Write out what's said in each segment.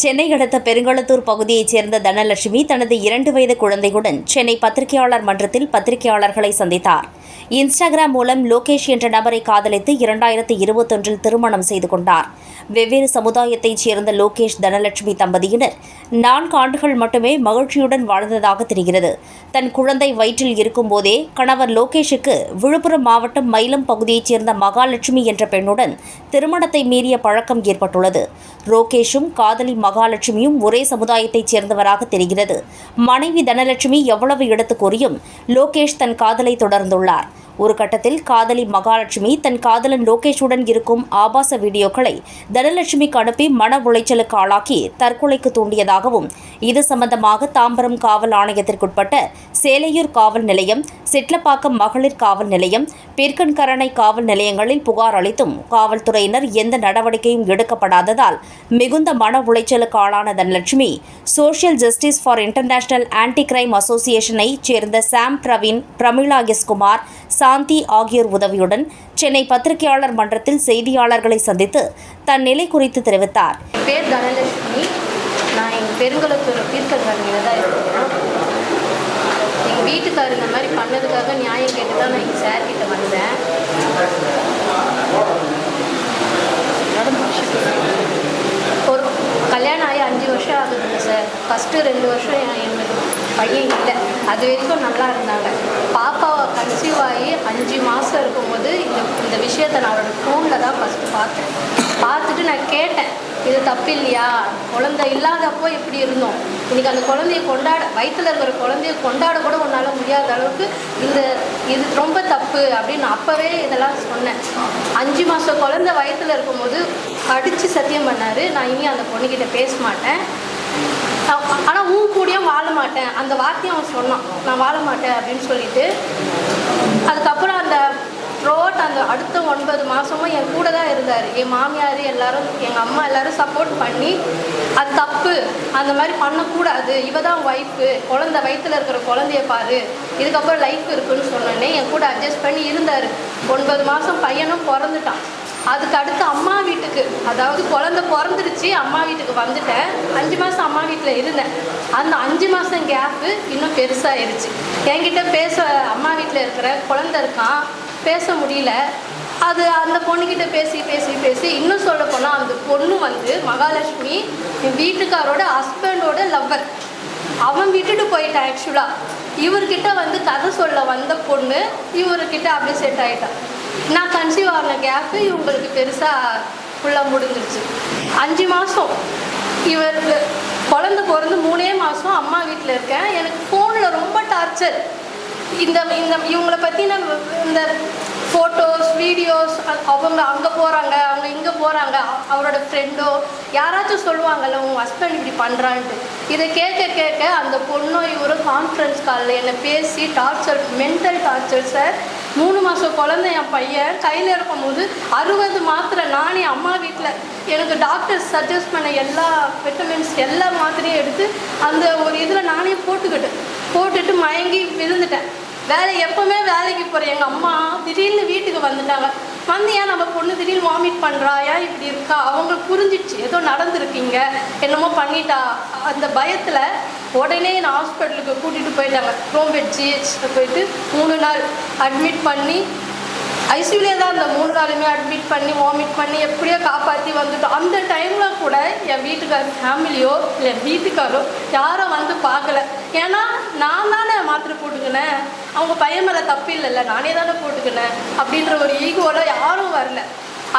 சென்னை அடுத்த பெருங்களத்தூர் பகுதியைச் சேர்ந்த தனலட்சுமி தனது 2 வயது குழந்தையுடன் சென்னை பத்திரிகையாளர் மன்றத்தில் பத்திரிகையாளர்களை சந்தித்தார். இன்ஸ்டாகிராம் மூலம் லோகேஷ் என்ற நபரை காதலித்து 2021 திருமணம் செய்து கொண்டார். வெவ்வேறு சமுதாயத்தைச் சேர்ந்த லோகேஷ் தனலட்சுமி தம்பதியினர் 4 ஆண்டுகள் மட்டுமே மகிழ்ச்சியுடன் வாழ்ந்ததாக தெரிகிறது. தன் குழந்தை வயிற்றில் இருக்கும்போதே கணவர் லோகேஷுக்கு விழுப்புரம் மாவட்டம் மயிலம் பகுதியைச் சேர்ந்த மகாலட்சுமி என்ற பெண்ணுடன் திருமணத்தை மீறிய பழக்கம் ஏற்பட்டுள்ளது. லோகேஷும் காதலி மகாலட்சுமியும் ஒரே சமுதாயத்தைச் சேர்ந்தவராக தெரிகிறது. மனைவி தனலட்சுமி எவ்வளவு எடுத்து கூறியும் லோகேஷ் தன் காதலை தொடர்ந்துள்ளார். ஒரு கட்டத்தில் காதலி மகாலட்சுமி தன் காதலன் லோகேஷுடன் இருக்கும் ஆபாச வீடியோக்களை தனலட்சுமிக்கு அனுப்பி மன உளைச்சலுக்கு ஆளாக்கி தற்கொலைக்கு தூண்டியதாகவும், இது சம்பந்தமாக தாம்பரம் காவல் ஆணையத்திற்குட்பட்ட சேலையூர் காவல் நிலையம், சிட்லப்பாக்கம் மகளிர் காவல் நிலையம், பிற்கன்கரணை காவல் நிலையங்களில் புகார் அளித்தும் காவல்துறையினர் எந்த நடவடிக்கையும் எடுக்கப்படாததால் மிகுந்த மன உளைச்சலுக்கு ஆளான Dhanalakshmi social justice for international anti crime அசோசியேஷனை சேர்ந்த சாம் பிரவீன், பிரமிளா எஸ் குமார், சாந்தி ஆகியோர் உதவியுடன் சென்னை பத்திரிகையாளர் மன்றத்தில் செய்தியாளர்களை சந்தித்து தன் நிலை குறித்து தெரிவித்தார். பேர் தனலட்சுமி. நான் எங்கள் பெருங்குளத்தூர் தீர்க்கங்கரையில் தான் இருக்கேன். எங்கள் வீட்டுக்காரர் இந்த மாதிரி பண்ணதுக்காக நியாயம் கேட்டு தான் நான் எங்கள் சார் கிட்ட வந்தேன். ஒரு கல்யாணம் ஆகி 5 வருஷம் ஆகுதுங்க சார். ஃபஸ்ட்டு 2 வருஷம் எங்களுக்கு பையன் இல்லை, அது வரைக்கும் நல்லா இருந்தாங்க. பாப்பாவை கன்சீவ் ஆகி 5 மாதம் இருக்கும்போது இந்த விஷயத்தை நான் அவரோட ஃபோனில் தான் ஃபஸ்ட்டு பார்த்தேன். பார்த்துட்டு நான் கேட்டேன், இது தப்பு இல்லையா? குழந்தை இல்லாதப்போ இப்படி இருந்தோம், இன்றைக்கி அந்த குழந்தைய வயிற்றில் இருக்கிற குழந்தைய கொண்டாட கூட உன்னால் முடியாத அளவுக்கு இது ரொம்ப தப்பு அப்படின்னு அப்போவே இதெல்லாம் சொன்னேன். 5 மாதம் குழந்தை வயிற்றில் இருக்கும்போது அடித்து சத்தியம் பண்ணார், நான் இனி அந்த பொண்ணுக்கிட்ட பேச மாட்டேன், ஆனால் கூடயும் வாழ மாட்டேன், அந்த வார்த்தையும் அவன் சொன்னான், நான் வாழ மாட்டேன் அப்படின்னு சொல்லிட்டு. அதுக்கப்புறம் அந்த அடுத்த 9 மாதமும் என் கூட தான் இருந்தார். என் மாமியார் எல்லாரும், எங்கள் அம்மா எல்லாரும் சப்போர்ட் பண்ணி, அது தப்பு, அந்த மாதிரி பண்ணக்கூடாது, இவ தான் ஒய்ஃபு, குழந்தை வயிற்றில் இருக்கிற குழந்தைய பாரு, இதுக்கப்புறம் லைஃப் இருக்குன்னு சொன்னோன்னே என் கூட அட்ஜஸ்ட் பண்ணி இருந்தார். 9 மாதம் பையனும் பிறந்துட்டான். அதுக்கு அடுத்து அம்மா வீட்டுக்கு, அதாவது குழந்தை பிறந்துடுச்சு, அம்மா வீட்டுக்கு வந்துட்டேன். 5 மாதம் அம்மா வீட்டில் இருந்தேன். அந்த 5 மாதம் கேப்பு இன்னும் பெருசாகிடுச்சு. என்கிட்ட அம்மா வீட்டில் இருக்கிற குழந்தை இருக்கான், பேச முடியல. அந்த பொண்ணுக்கிட்ட பேசி இன்னும் சொல்ல போனால் அந்த பொண்ணு மகாலட்சுமி என் வீட்டுக்காரோட ஹஸ்பண்டோட லவ்வர். அவன் விட்டுட்டு போயிட்டான். ஆக்சுவலாக இவர்கிட்ட கதை சொல்ல வந்த பொண்ணு இவர்கிட்ட அப்படியே செட் ஆகிட்டான். நான் கன்சீவ் ஆன கேப்பு இவங்களுக்கு பெருசாக ஃபுல்லாக முடிஞ்சிருச்சு. 5 மாதம் இவருக்கு குழந்தை பிறந்து 3 மாதம் அம்மா வீட்டில் இருக்கேன். எனக்கு ஃபோனில் ரொம்ப டார்ச்சர். இவங்களை பற்றின இந்த ஃபோட்டோஸ், வீடியோஸ், அவங்க அங்கே போகிறாங்க, அவங்க இங்கே போகிறாங்க, அவரோட ஃப்ரெண்டோ யாராச்சும் சொல்லுவாங்கள்ல, உங்கள் ஹஸ்பண்ட் இப்படி பண்ணுறான்ட்டு. இதை கேட்க அந்த பொண்ணோ இவரும் கான்ஃபரன்ஸ் காலில் என்னை பேசி டார்ச்சர், மென்டல் டார்ச்சர் சார். 3 மாதம் குழந்தை என் பையன் கையில் இருக்கும்போது 60 மாத்திரை நானே அம்மா வீட்டில் எனக்கு டாக்டர் சஜஸ்ட் பண்ண எல்லா விட்டமின்ஸ் எல்லா மாத்திரையும் எடுத்து அந்த ஒரு இதில் நானே போட்டுட்டு மயங்கி விழுந்துட்டேன். எப்போவுமே வேலைக்கு போகிற எங்கள் அம்மா திடீர்னு வீட்டுக்கு வந்துட்டாங்க. ஏன் நம்ம பொண்ணு திடீர்னு வாமிட் பண்ணுறா, ஏன் இப்படி இருக்கா, அவங்களுக்கு புரிஞ்சிடுச்சு ஏதோ நடந்துருக்கீங்க, என்னமோ பண்ணிட்டா. அந்த பயத்தில் உடனே நான் ஹாஸ்பிட்டலுக்கு கூட்டிகிட்டு போயிட்டாங்க. ரோம்பெட் ஜிஹெச்சில் போயிட்டு 3 நாள் அட்மிட் பண்ணி, ஐசியூலே தான் அந்த 3 நாளுமே அட்மிட் பண்ணி வாமிட் பண்ணி எப்படியோ காப்பாற்றி வந்துட்டோம். அந்த டைமில் கூட என் வீட்டுக்கார ஃபேமிலியோ இல்லை வீட்டுக்காரோ யாரும் பார்க்கல. ஏன்னா நான் தானே மாத்திரை போட்டுக்கினேன், அவங்க பையன் மேலே தப்பு இல்லைல்ல, நானே தானே போட்டுக்கினேன் அப்படின்ற ஒரு ஈகோவில் யாரும் வரல.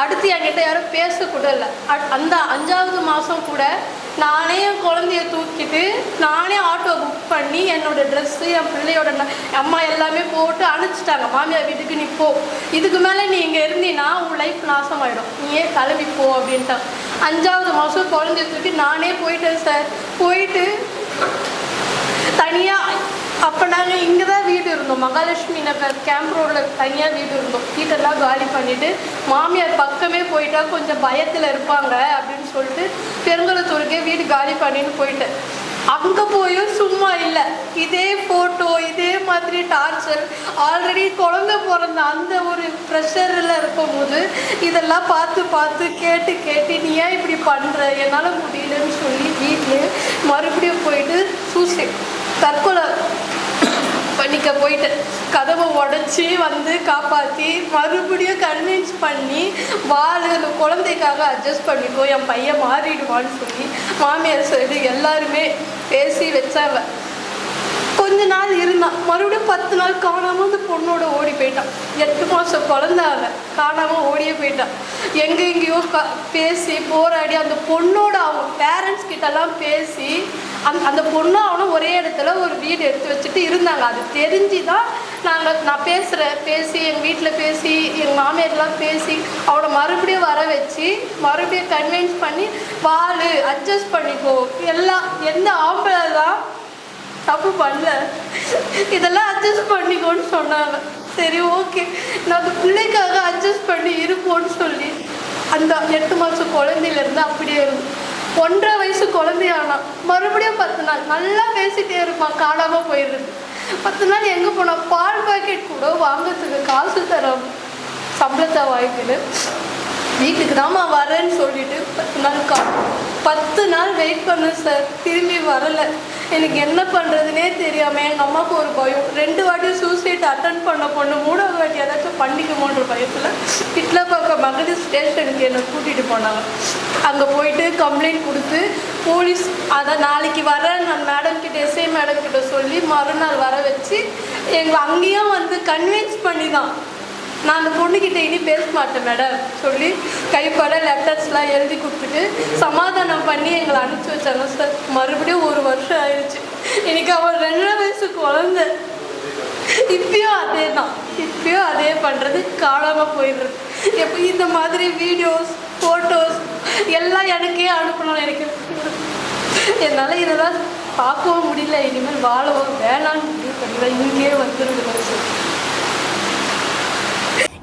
அடுத்து என்கிட்ட யாரும் பேசக்கூட இல்லை. அந்த 5வது மாதம் கூட நானே என் குழந்தைய தூக்கிட்டு நானே ஆட்டோ புக் பண்ணி என்னோடய ட்ரெஸ்ஸு, என் பிள்ளையோட அம்மா எல்லாமே போட்டு அனுப்பிச்சிட்டாங்க. மாமியார் வீட்டுக்கு நீ போ, இதுக்கு மேலே நீ இங்கே இருந்தீன்னா உன் லைஃப் நாசமாயிடும், நீயே கிளம்பி போ அப்படின்ட்டான். 5வது மாதம் குழந்தைய தூக்கி நானே போயிட்டேன் சார். போயிட்டு தனியாக அப்போ நாங்கள் இங்கே தான் வீடு இருந்தோம், மகாலட்சுமி நகர் கேம்ப் ரோடில் தனியாக வீடு இருந்தோம். வீட்டெல்லாம் காலி பண்ணிவிட்டு மாமியார் பக்கமே போயிட்டா கொஞ்சம் பயத்தில் இருப்பாங்க அப்படின்னு சொல்லிட்டு பெருங்குளத்தூருக்கே வீடு காலி பண்ணிட்டு போயிட்டேன். அங்கே போயும் சும்மா இல்லை, இதே ஃபோட்டோ இதே மாதிரி டார்ச்சர். ஆல்ரெடி குழந்தை பிறந்த அந்த ஒரு ப்ரெஷரில் இருக்கும்போது இதெல்லாம் பார்த்து பார்த்து கேட்டு கேட்டு நீ ஏன் இப்படி பண்ணுற, என்னால் முடியலன்னு சொல்லி வீட்டில் மறுபடியும் போயிட்டு சூசைட் தற்கொலை பண்ணிக்க போயிட்டு கதவை உடச்சி வந்து காப்பாற்றி மறுபடியும் கன்வின்ஸ் பண்ணி அந்த குழந்தைக்காக அட்ஜஸ்ட் பண்ணிக்கோ, என் பையன் மாறிடுவான்னு சொல்லி மாமியார் சைடு எல்லாருமே பேசி வச்சாங்க. கொஞ்ச நாள் இருந்தான், மறுபடியும் 10 நாள் காணாமல் அந்த பொண்ணோட ஓடி போயிட்டான். 8 மாதம் குழந்தை காணாமல் ஓடியே போயிட்டான். எங்கெங்கேயோ பேசி போராடி அந்த பொண்ணோட அவங்க பேரண்ட்ஸ் கிட்டலாம் பேசி அந்த பொண்ணு அவனும் ஒரே இடத்துல ஒரு வீடு எடுத்து வச்சுட்டு இருந்தாங்க. அது தெரிஞ்சு தான் நான் பேசி எங்கள் வீட்டில் பேசி எங்கள் மாமியார்லாம் பேசி அவனை மறுபடியும் வர வச்சு மறுபடியும் கன்வின்ஸ் பண்ணி அட்ஜஸ்ட் பண்ணிக்கோ, எல்லாம் எந்த ஆம்பளை தான் தப்பு பண்ணல, இதெல்லாம் அட்ஜஸ்ட் பண்ணிக்கோன்னு சொன்னாங்க. சரி ஓகே, நாங்கள் பிள்ளைக்காக அட்ஜஸ்ட் பண்ணி இருப்போம்னு சொல்லி அந்த 8 மாதம் குழந்தையிலேருந்து அப்படியே இருக்கும். 1.5 வயசு குழந்தையானா மறுபடியும் 10 நாள் நல்லா பேசிகிட்டே இருப்பான், காணாமல் போயிடுது. 10 நாள் எங்கே போனால் பால் பாக்கெட் கூட வாங்கிறதுக்கு காசு தரோம், சம்பளத்தை வாங்கிக்கிட்டு வீட்டுக்கு தான்மா வரேன்னு சொல்லிட்டு 10 நாள் வெயிட் பண்ணேன் சார். திரும்பி வரலை. எனக்கு என்ன பண்ணுறதுனே தெரியாமல் எங்கள் அம்மாவுக்கு ஒரு பயம். 2 வாட்டி சூசைட் அட்டன் பண்ண பொண்ணு 3வது வாட்டி ஏதாச்சும் பண்ணிக்குமோன்ற பயத்தில் இட்லப்பாக்கம் மகளிர் ஸ்டேஷனுக்கு என்னை கூட்டிகிட்டு போனாங்க. அங்கே போயிட்டு கம்ப்ளைண்ட் கொடுத்து போலீஸ் அதை நாளைக்கு வரேன் நான் மேடம் கிட்ட எஸ்ஐ மேடம் கிட்ட சொல்லி மறுநாள் வர வச்சு எங்களை அங்கேயும் வந்து கன்வின்ஸ் பண்ணி தான் நான் அந்த பொண்ணுக்கிட்ட இனி பேச மாட்டேன் மேடம் சொல்லி கைப்பட லெட்டர்ஸ்லாம் எழுதி கொடுத்துட்டு சமாதானம் பண்ணி எங்களை அனுப்பிச்சி வச்சாங்க சார். மறுபடியும் 1 வருஷம் ஆயிடுச்சு. எனக்கு அவன் 2.5 வயசு குழந்தை. இப்பயும் அதே தான், இப்பயும் அதே பண்ணுறது, காணாமல் போயிடுறது. எப்போ இந்த மாதிரி வீடியோஸ் ஃபோட்டோஸ் எல்லாம் எனக்கே அனுப்பணும். எனக்கு என்னால் இதெல்லாம் பார்க்கவும் முடியல, இனிமேல் வாழவும் வேணான்னு முடிவு பண்ணல, இங்கேயே வந்துருக்குறேன் சார்.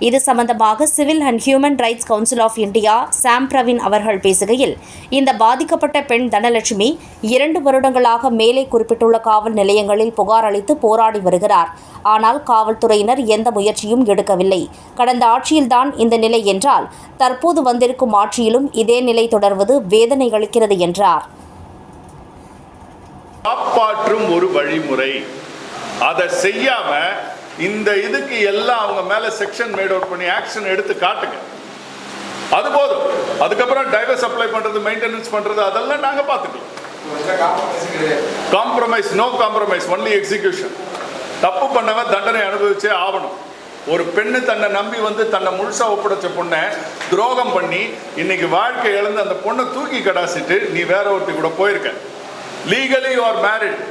இது சம்பந்தமாக civil and human rights council of India Sam Praveen அவர்கள் பேசுகையில், இந்த பாதிக்கப்பட்ட பெண் தனலட்சுமி 2 வருடங்களாக மேலே குறிப்பிட்டுள்ள காவல் நிலையங்களில் புகார் அளித்து போராடி வருகிறார். ஆனால் காவல்துறையினர் எந்த முயற்சியும் எடுக்கவில்லை. கடந்த ஆட்சியில்தான் இந்த நிலை என்றால் தற்போது வந்திருக்கும் ஆட்சியிலும் இதே நிலை தொடர்வது வேதனை அளிக்கிறது என்றார். காப்பாற்றும் ஒரு வழிமுறை, அதை செய்யாம இந்த இதுக்கு எல்லாம் அவங்க மேல செக்ஷன் மேட் அவுட் பண்ணி ஆக்ஷன் எடுத்து காட்டுங்க, அது போதும். அதுக்கப்புறம் டைவர்ஸ் அப்ளை பண்றது, மெயின்டெனன்ஸ் பண்றது அதெல்லாம் நாங்க பாத்துக்கலாம். Compromise, no compromise, only execution. தப்பு பண்ணவன் தண்டனை அனுபவிச்சே ஆகணும். ஒரு பெண்ணு தன்னை நம்பி வந்து தன்னை முழுசா ஒப்படைச்ச பொண்ணை துரோகம் பண்ணி இன்னைக்கு வாழ்க்கை இழந்து அந்த பொண்ணை தூக்கி கடாசிட்டு நீ வேற ஒருத்தி கூட போயிருக்க. Legally you are married.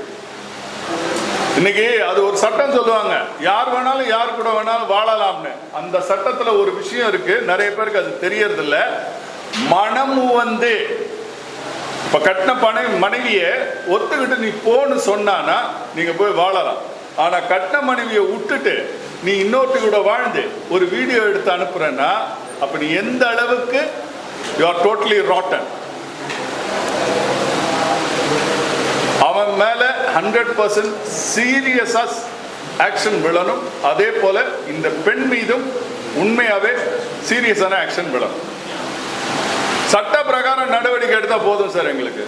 இன்னைக்கு அது ஒரு சட்டம் சொல்லுவாங்க, யார் வேணாலும் யார் கூட வேணாலும் வாழலாம்னு. அந்த சட்டத்துல ஒரு விஷயம் இருக்கு, நிறைய பேருக்கு அது தெரியறது இல்ல. மனம் வந்து இப்ப கட்டின மனைவியை ஒத்துக்கிட்டு நீ போன்னு சொன்னானா நீங்க போய் வாழலாம். ஆனா கட்டின மனைவியை விட்டுட்டு நீ இன்னொருத்தி கூட வாழ்ந்து ஒரு வீடியோ எடுத்து அனுப்புறன்னா அப்ப நீ எந்த அளவுக்கு யூ ஆர் டோட்டலி ராட்டன். அவன் மேல 100% சீரியஸா ஆக்ஷன் விழணும். அதே போல இந்த பெண் மீதும் உண்மையாவே சீரியஸான ஆக்ஷன் விழணும். சட்ட பிரகாரம் நடவடிக்கை எடுத்தா போதும் சார். எங்களுக்கு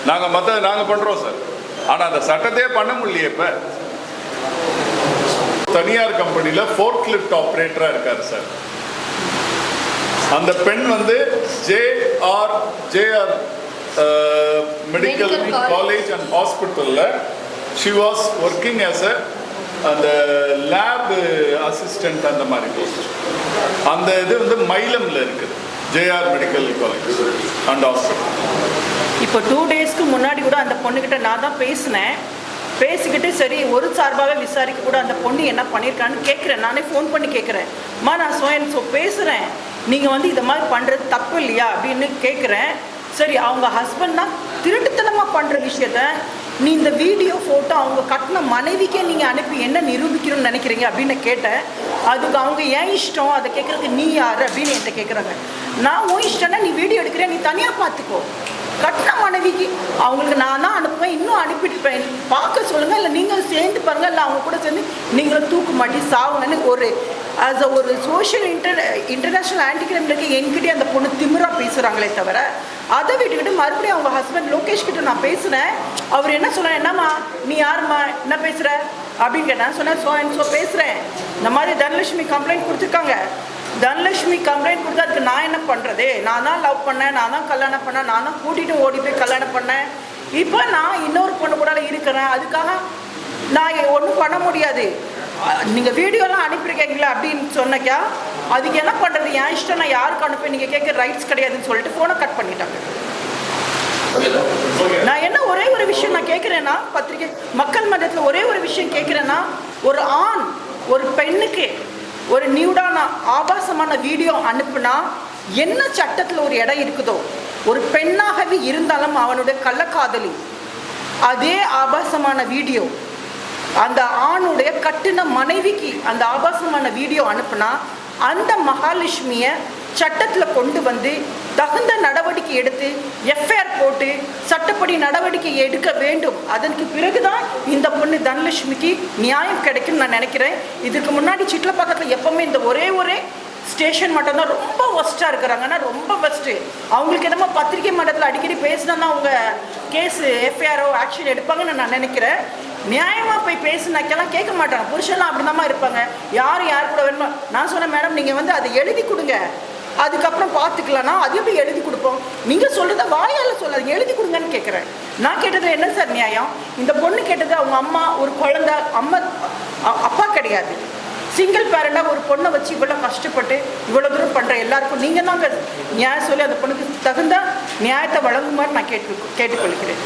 நாங்க பண்றோம் சார். ஆனா அந்த சட்டத்தையே பண்ண முடியல. இப்ப தனியார் கம்பெனில ஃபோர்க்லிஃப்ட் ஆபரேட்டரா இருக்காரு சார். அந்த பெண் வந்து JR Medical College and Hospital she was working as a அந்த லேப் அசிஸ்டன்ட் அந்த மாதிரி போஸ்ட். அந்த இது வந்து மயிலம்ல இருக்குது, JR Medical College and Hospital. இப்போ 2 டேஸ்க்கு முன்னாடி கூட அந்த பொண்ணுக்கிட்ட நான் தான் பேசினேன். பேசிக்கிட்டு சரி ஒரு சார்பாகவே விசாரிக்க கூட அந்த பொண்ணு என்ன பண்ணியிருக்கான்னு கேட்குறேன். நானே ஃபோன் பண்ணி கேட்குறேன், நான் ஸோ பேசுகிறேன், நீங்கள் வந்து இதை மாதிரி பண்ணுறது தப்பு இல்லையா அப்படின்னு கேட்குறேன். சரி அவங்க ஹஸ்பண்ட் தான் திருட்டுத்தனமாக பண்ணுற விஷயத்த நீ இந்த வீடியோ ஃபோட்டோ அவங்க கட்டின மனைவிக்கே நீங்கள் அனுப்பி என்ன நிரூபிக்கணும்னு நினைக்கிறீங்க அப்படின்னு கேட்டேன். அதுக்கு அவங்க ஏன் இஷ்டம், அதை கேட்குறதுக்கு நீ யார் அப்படின்னு என்கிட்ட கேட்குறாங்க. நான் உன் இஷ்டம்னா நீ வீடியோ எடுக்கிறேன், நீ தனியாக பார்த்துக்கோ, கட்டின மனைவிக்கு அவங்களுக்கு நான் தான் அனுப்புவேன், இன்னும் அனுப்பிட்டுப்பேன், பார்க்க சொல்லுங்கள், இல்லை நீங்கள் சேர்ந்து பாருங்கள், இல்லை அவங்க கூட சேர்ந்து நீங்களும் தூக்கு மாட்டி சாவுங்கன்னு ஒரு ஆஸ் அ ஒரு சோஷியல் இன்டர்நேஷ்னல் ஆன்டி கிரைம் இருக்கு என்கிட்டே அந்த பொண்ணு திமிரா பேசுகிறாங்களே தவிர, அதை விட்டுக்கிட்டு மறுபடியும் அவங்க ஹஸ்பண்ட் லோகேஷ் கிட்ட நான் பேசினேன். அவர் என்ன சொன்னார், என்னம்மா நீ யாரும்மா என்ன பேசுகிற அப்படின்னு கேட்டேன். சொன்னேன் ஸோ பேசுகிறேன், இந்த மாதிரி தனலட்சுமி கம்ப்ளைண்ட் கொடுத்துருக்காங்க. தனலட்சுமி கம்ப்ளைண்ட் கொடுத்தா அதுக்கு நான் என்ன பண்ணுறது, நான் தான் லவ் பண்ணேன், நான் தான் கல்யாணம் பண்ணேன், நான் தான் கூட்டிகிட்டு ஓடி போய் கல்யாணம் பண்ணேன், இப்போ நான் இன்னொரு பொண்ணு கூட இருக்கிறேன், அதுக்காக நான் ஒன்றும் பண்ண முடியாது, நீங்கள் வீடியோலாம் அனுப்பியிருக்கீங்களா அப்படின்னு சொன்னக்கா, அதுக்கு என்ன பண்ணுறது, என் இஷ்டம், நான் யாருக்கு அனுப்பி நீங்கள் கேட்க ரைட்ஸ் கிடையாதுன்னு சொல்லிட்டு ஃபோனை கட் பண்ணிட்டாங்க. நான் என்ன ஒரே ஒரு விஷயம் நான் கேட்குறேன்னா, பத்திரிகை மக்கள் மன்றத்தில் ஒரே ஒரு விஷயம் கேட்குறேன்னா, ஒரு ஆண் ஒரு பெண்ணுக்கு ஒரு நியூடான ஆபாசமான வீடியோ அனுப்புனா என்ன சட்டத்தில் ஒரு இடம் இருக்குதோ, ஒரு பெண்ணாகவே இருந்தாலும் அவனுடைய கள்ளக்காதலி அதே ஆபாசமான வீடியோ அந்த ஆணுடைய கட்டின மனைவிக்கு அந்த ஆபாசமான வீடியோ அனுப்புனா அந்த மகாலட்சுமியை சட்டத்தில் கொண்டு வந்து தகுந்த நடவடிக்கை எடுத்து எஃப்ஐஆர் போட்டு சட்டப்படி நடவடிக்கை எடுக்க வேண்டும். அதற்கு பிறகுதான் இந்த பொண்ணு தனலட்சுமிக்கு நியாயம் கிடைக்கும்னு நான் நினைக்கிறேன். இதுக்கு முன்னாடி சிட்லப்பாக்கத்தில் எப்பவுமே இந்த ஒரே ஸ்டேஷன் மட்டும்தான் ரொம்ப ஒஸ்ட்டாக இருக்கிறாங்கன்னா, ரொம்ப ஃபஸ்ட்டு அவங்களுக்கு என்னமோ பத்திரிகை மன்றத்தில் அடிக்கடி பேசினா அவங்க கேஸு எஃப்ஐஆரோ ஆக்ஷன் எடுப்பாங்கன்னு நான் நினைக்கிறேன். நியாயமாக போய் பேசினாக்கெல்லாம் கேட்க மாட்டாங்க. புருஷன்லாம் அப்படி தான் இருப்பாங்க, யார் கூட வேணுமோ. நான் சொன்னேன், மேடம் நீங்கள் வந்து அதை எழுதி கொடுங்க, அதுக்கப்புறம் பார்த்துக்கலாம்னா அது எப்படி எழுதி கொடுப்போம், நீங்கள் சொல்கிறத வாயால் சொல்லாது, எழுதி கொடுங்கன்னு கேட்குறேன். நான் கேட்டது என்ன சார் நியாயம்? இந்த பொண்ணு கேட்டது அவங்க அம்மா ஒரு குழந்தை, அம்மா அப்பா கிடையாது, சிங்கிள் பேரண்டாக ஒரு பொண்ணை வச்சு இவ்வளோ கஷ்டப்பட்டு இவ்வளோ தூரம் பண்ணுற எல்லாருக்கும் நீங்கள் தாங்க நியாயம் சொல்லி அந்த பொண்ணுக்கு தகுந்த நியாயத்தை வழங்குமாறு நான் கேட்டுக்கொள்கிறேன்.